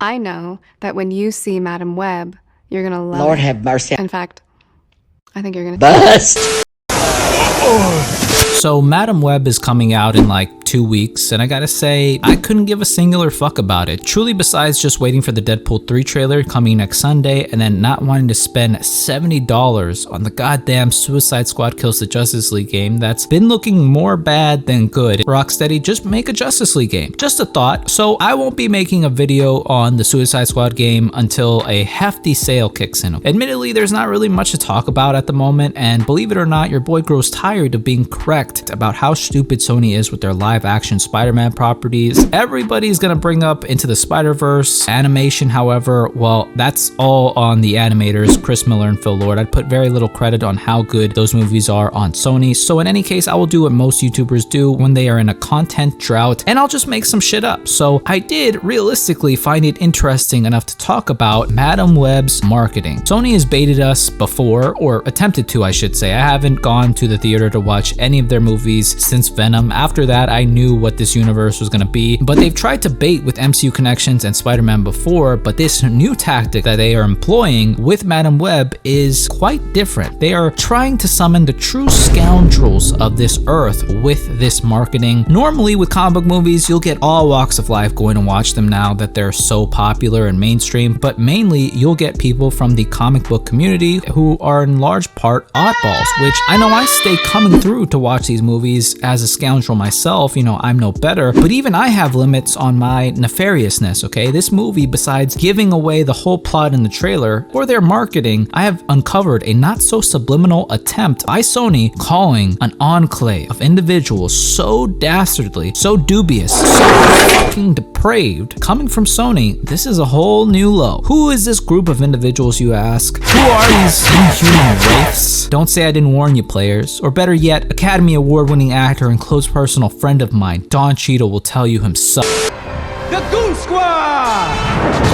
I know that when you see Madam Web, you're gonna love Lord it. have mercy. In fact, I think you're gonna Bust! So Madam Web is coming out in like 2 weeks, and I gotta say, I couldn't give a singular fuck about it. Truly, besides just waiting for the Deadpool 3 trailer coming next Sunday, and then not wanting to spend $70 on the goddamn Suicide Squad Kills the Justice League game that's been looking more bad than good. Rocksteady, just make a Justice League game. Just a thought. So I won't be making a video on the Suicide Squad game until a hefty sale kicks in. Admittedly, there's not really much to talk about at the moment, and believe it or not, your boy grows tired of being correct about how stupid Sony is with their live action Spider-Man properties. Everybody's gonna bring up Into the Spider-Verse animation, however, well, that's all on the animators, Chris Miller and Phil Lord. I'd put very little credit on how good those movies are on Sony. So in any case, I will do what most YouTubers do when they are in a content drought, and I'll just make some shit up. So I did realistically find it interesting enough to talk about Madam Web's marketing. Sony has baited us before, or attempted to, I should say. I haven't gone to the theater to watch any of their movies since Venom. After that, I knew what this universe was gonna be, but they've tried to bait with MCU connections and Spider-Man before, but this new tactic that they are employing with Madam Web is quite different. They are trying to summon the true scoundrels of this earth with this marketing. Normally with comic book movies, you'll get all walks of life going to watch them now that they're so popular and mainstream, but mainly you'll get people from the comic book community who are in large part oddballs, which I know I stay coming through to watch these movies as a scoundrel myself. You know, I'm no better, but even I have limits on my nefariousness, okay? This movie, besides giving away the whole plot in the trailer or their marketing, I have uncovered a not so subliminal attempt by Sony calling an enclave of individuals so dastardly, so dubious, so fucking depraved, coming from Sony. This is a whole new low. Who is this group of individuals, you ask? Who are these inhuman wraiths? Don't say I didn't warn you, players. Or better yet, Academy Award-winning actor and close personal friend of mine, Don Cheadle, will tell you himself. The GOON SQUAD!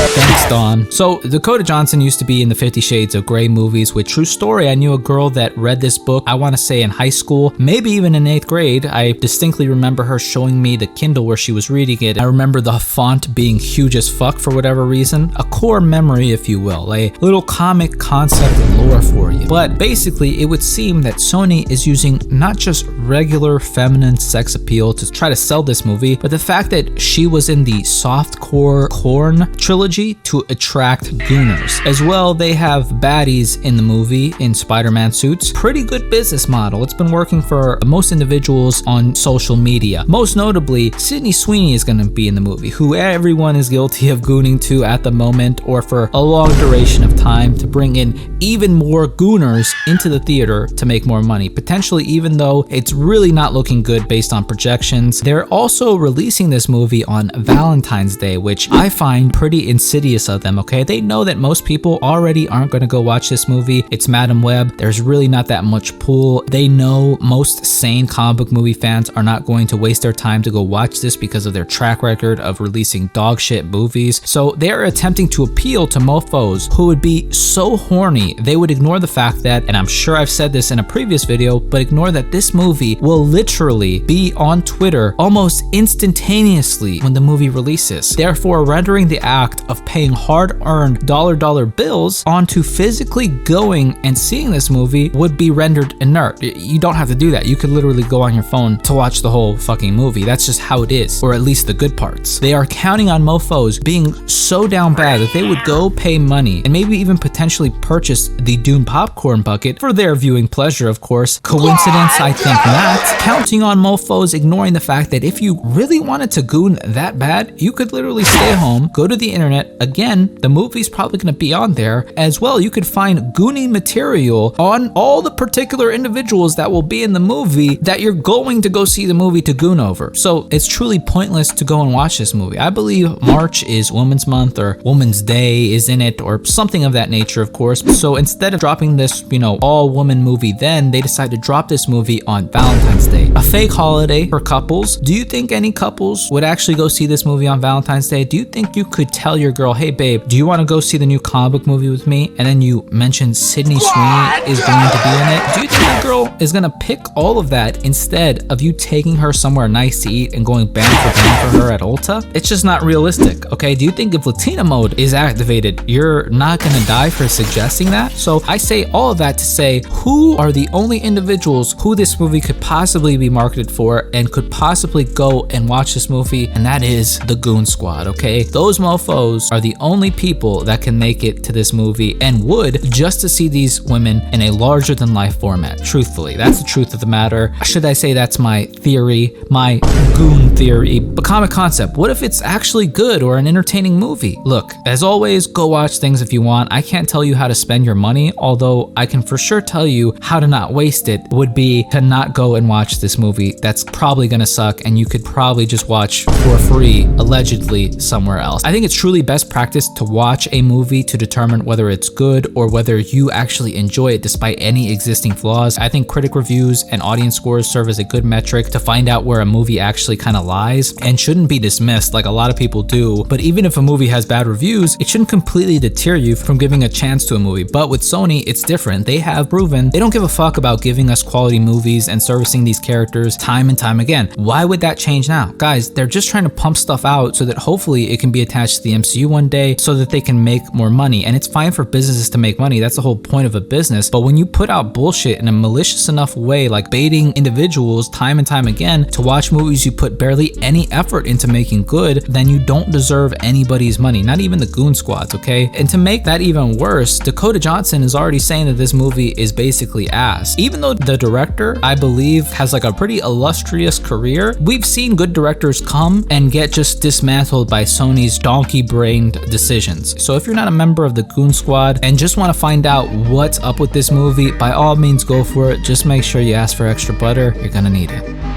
Thanks, Don. So, Dakota Johnson used to be in the 50 Shades of Grey movies. With true story, I knew a girl that read this book, I want to say in high school, maybe even in 8th grade. I distinctly remember her showing me the Kindle where she was reading it. I remember the font being huge as fuck for whatever reason. A core memory, if you will. A little comic concept and lore for you. But basically, it would seem that Sony is using not just regular feminine sex appeal to try to sell this movie, but the fact that she was in the softcore Korn trilogy to attract gooners. As well, they have baddies in the movie in Spider-Man suits. Pretty good business model. It's been working for most individuals on social media. Most notably, Sydney Sweeney is going to be in the movie, who everyone is guilty of gooning to at the moment or for a long duration of time to bring in even more gooners into the theater to make more money. Potentially, even though it's really not looking good based on projections. They're also releasing this movie on Valentine's Day, which I find pretty insidious of them, okay? They know that most people already aren't going to go watch this movie. It's Madam Web. There's really not that much pull. They know most sane comic book movie fans are not going to waste their time to go watch this because of their track record of releasing dog shit movies. So they're attempting to appeal to mofos who would be so horny they would ignore the fact that, and I'm sure I've said this in a previous video, but ignore that this movie will literally be on Twitter almost instantaneously when the movie releases. Therefore, rendering the act of paying hard-earned dollar bills onto physically going and seeing this movie would be rendered inert. You don't have to do that. You could literally go on your phone to watch the whole fucking movie. That's just how it is, or at least the good parts. They are counting on mofos being so down bad that they would go pay money and maybe even potentially purchase the Dune popcorn bucket for their viewing pleasure, of course. Coincidence? I think not. Counting on mofos ignoring the fact that if you really wanted to goon that bad, you could literally stay home, go to the internet. Again, the movie's probably going to be on there. As well, you could find gooning material on all the particular individuals that will be in the movie that you're going to go see the movie to goon over. So it's truly pointless to go and watch this movie. I believe March is Women's Month or Women's Day is in it or something of that nature, of course. So instead of dropping this, all woman movie, then they decided to drop this movie on Valentine's Valentine's Day, a fake holiday for couples. Do you think any couples would actually go see this movie on Valentine's Day? Do you think you could tell your girl, hey babe, do you want to go see the new comic book movie with me? And then you mention Sydney Sweeney is going to be in it. Do you think the girl is gonna pick all of that instead of you taking her somewhere nice to eat and going bang for bang for her at Ulta? It's just not realistic, okay? Do you think if Latina mode is activated, you're not gonna die for suggesting that? So I say all of that to say, who are the only individuals who this movie could possibly be marketed for and could possibly go and watch this movie? And that is the Goon Squad, okay? Those mofos are the only people that can make it to this movie and would just to see these women in a larger than life format. Truthfully, that's the truth of the matter. Should I say that's my theory, my goon theory? But comic concept, what if it's actually good or an entertaining movie? Look, as always, go watch things if you want. I can't tell you how to spend your money, although I can for sure tell you how to not waste it would be to not go and watch this movie. That's probably gonna suck and you could probably just watch for free, allegedly, somewhere else. I think it's truly best practice to watch a movie to determine whether it's good or whether you actually enjoy it despite any existing flaws. I think critic reviews and audience scores serve as a good metric to find out where a movie actually kind of lies and shouldn't be dismissed like a lot of people do. But even if a movie has bad reviews, it shouldn't completely deter you from giving a chance to a movie. But with Sony, it's different. They have proven they don't give a fuck about giving us quality movies and servicing these characters time and time again. Why would that change now? Guys, they're just trying to pump stuff out so that hopefully it can be attached to the MCU one day so that they can make more money. And it's fine for businesses to make money. That's the whole point of a business. But when you put out bullshit in a malicious enough way, like baiting individuals time and time again to watch movies you put barely any effort into making good, then you don't deserve anybody's money, not even the Goon Squads, okay? And to make that even worse, Dakota Johnson is already saying that this movie is basically ass. Even though the director, I believe, has like a pretty illustrious career, we've seen good directors come and get just dismantled by Sony's donkey-brained decisions. So if you're not a member of the Goon Squad and just want to find out what's up with this movie, by all means go for it. Just make sure you ask for extra butter. You're gonna need it.